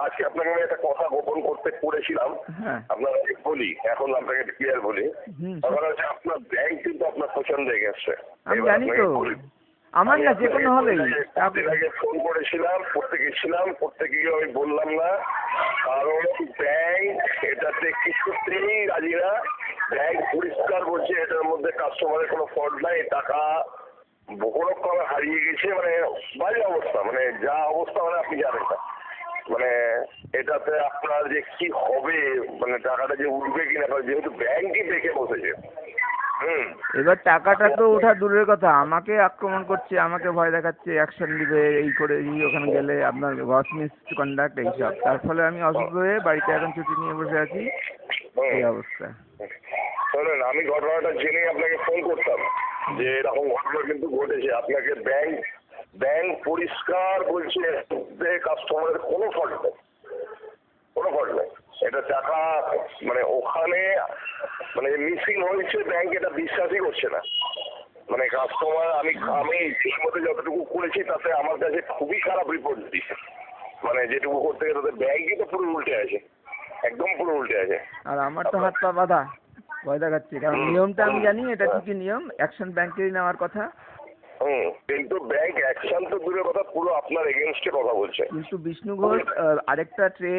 আজকে আপনাকে আমি একটা কথা গোপন করেছিলাম। আপনাকে বলি, এখন আপনাকে ক্লিয়ার বলি। ব্যাপার হচ্ছে আপনার ব্যাংক কিন্তু আপনার পছন্দ হয়ে গেছে। আমি জানি তো, আমার না যে কোনো হলেই। আগে ফোন করেছিলাম, করতে গিয়ে আমি বললাম না, কারণ ব্যাংক এটাতে কিছুতেই রাজি না। ব্যাংক পরিষ্কার বলছে এটার মধ্যে কাস্টমারের কোনো ফল্ট নাই, টাকা বহুরকমে হারিয়ে গেছে, মানে বাজে অবস্থা, মানে যা অবস্থা মানে আপনি জানেন না। মানে এটাতে আপনার যে কি হবে, মানে টাকাটা যে উঠবে কিনা, যেহেতু ব্যাংকই দেখে বসেছে। এবার টাকাটা তো ওঠা দূরের কথা, আমাকে আক্রমণ করছে, আমাকে ভয় দেখাচ্ছে, অ্যাকশন দিবে, এই করে ওখানে গেলে আপনার গস মিস কন্ডাক্ট এইসব। তার ফলে আমি অসুস্থ হয়ে বাড়িতে এখন ছুটি নিয়ে বসে আছি, এই অবস্থা। শোনেন, আমি ঘটনাটা জেনে আপনাকে ফোন করতাম যে এরকম ঘটনা কিন্তু ঘটেছে। আপনাকে ব্যাংক পরিষ্কার বলছে কাস্টমারের কোনো ফল্ট নেই, কোনো ফল্ট নেই। এটা টাকা মানে ওখানে মানে মিসিং হয়েছে, ব্যাংক এটা বিশ্বাসই করছে না। মানে কাস্টমার আমি ঠিক মতো যতটুকু করেছি তাতে আমার কাছে খুবই খারাপ রিপোর্ট দিচ্ছে। মানে যেটুকু করতে গেলে তাদের ব্যাংকই তো পুরো উল্টে আছে, একদম পুরো উল্টে আছে। আর আমার তো হাত পা বাঁধা, ভয় দেখাচ্ছে, কারণ নিয়মটা আমি জানি এটা ঠিকই নিয়ম, অ্যাকশন ব্যাংকেরই নেওয়ার কথা। কিন্তু ব্যাংক অ্যাকশন তো দূরের কথা, পুরো আপনার এগেনস্টে কথা বলছে। কিন্তু বিষ্ণু ঘোষ আরেকটা ট্রে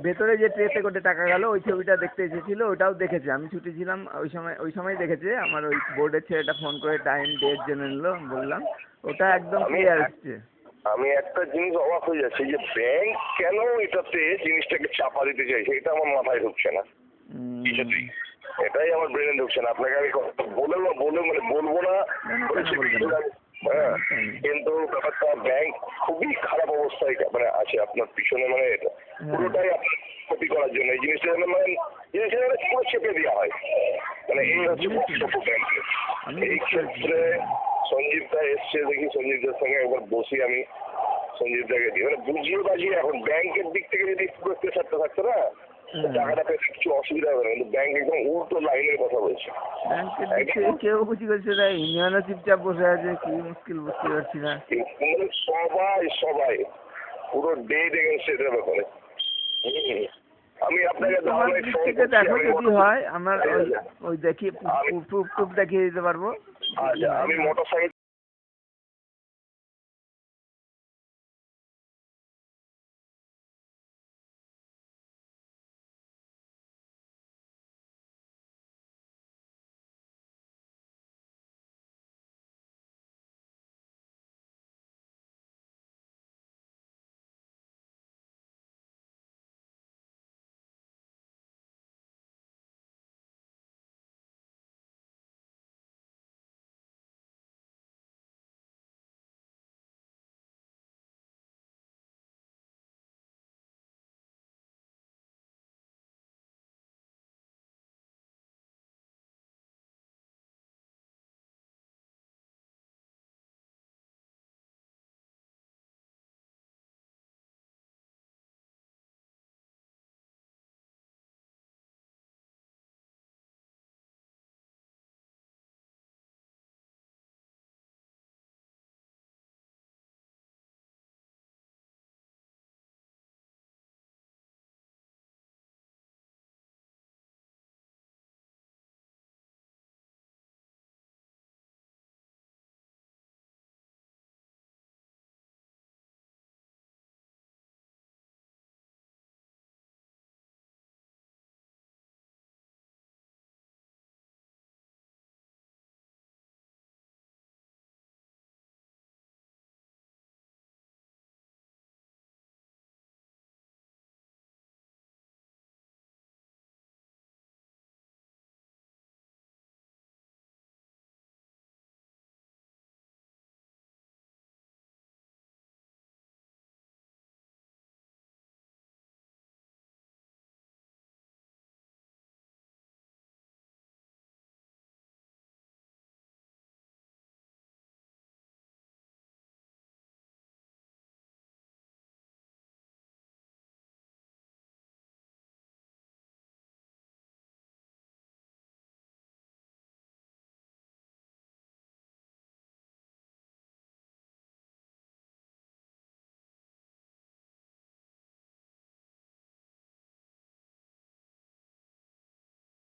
ভেতরে যে ট্রেতে করে টাকা গেল, ওই ছবিটা দেখতে এসেছিল, ওটাও দেখেছে। আমি ছুটি ছিলাম ওই সময় দেখেছে। আমার ওই বোর্ডের ছেলেটা ফোন করে টাইম ডেট জেনে নিল, বললাম ওটা একদম ক্লিয়ার এসছে। আমি একটা জিনিস অবাক হয়ে যাচ্ছি যে ব্যাংক কেন এটাতে জিনিসটাকে চাপা দিতে চাইছে, এটা আমার মাথায় ঢুকছে না। এটাই আমার ব্রেনে ঢুকছে না। আপনাকে আমি বলবো না, কিন্তু ব্যাপারটা ব্যাংক খুবই খারাপ অবস্থায় মানে আছে আপনার পিছনে, মানে এটা পুরোটাই আপনার ক্ষতি করার জন্য। এই জিনিসটা মানে পুরো চেপে দেওয়া হয়, মানে এই হচ্ছে বক্তব্য ব্যাংকের। এই ক্ষেত্রে সঞ্জীব দা এসছে, দেখি সঞ্জীবদার সঙ্গে একবার বসি আমি, সঞ্জীবদাকে দিই মানে বুঝিয়ে বাজিয়ে। এখন ব্যাংকের দিক থেকে যদি প্রেসারটা থাকতো না, টাকাটা পেতে কিছু অসুবিধা হবে না, কিন্তু ব্যাংক একদম উল্টো লাইনের কথা বলছে। ব্যাংকের দিক থেকে কেউ বুঝি করছে না, ইউনিয়নও চুপচাপ বসে আছে, কি মুশকিল বুঝতে পারছি না। সবাই পুরো ডেট এগেন্স্ট এটার ব্যাপারে। আমি আপনাকে দেখো যদি হয় আমার ওই দেখি প্রুফ দেখিয়ে দিতে পারবো। আচ্ছা, আমি মোটরসাইকেল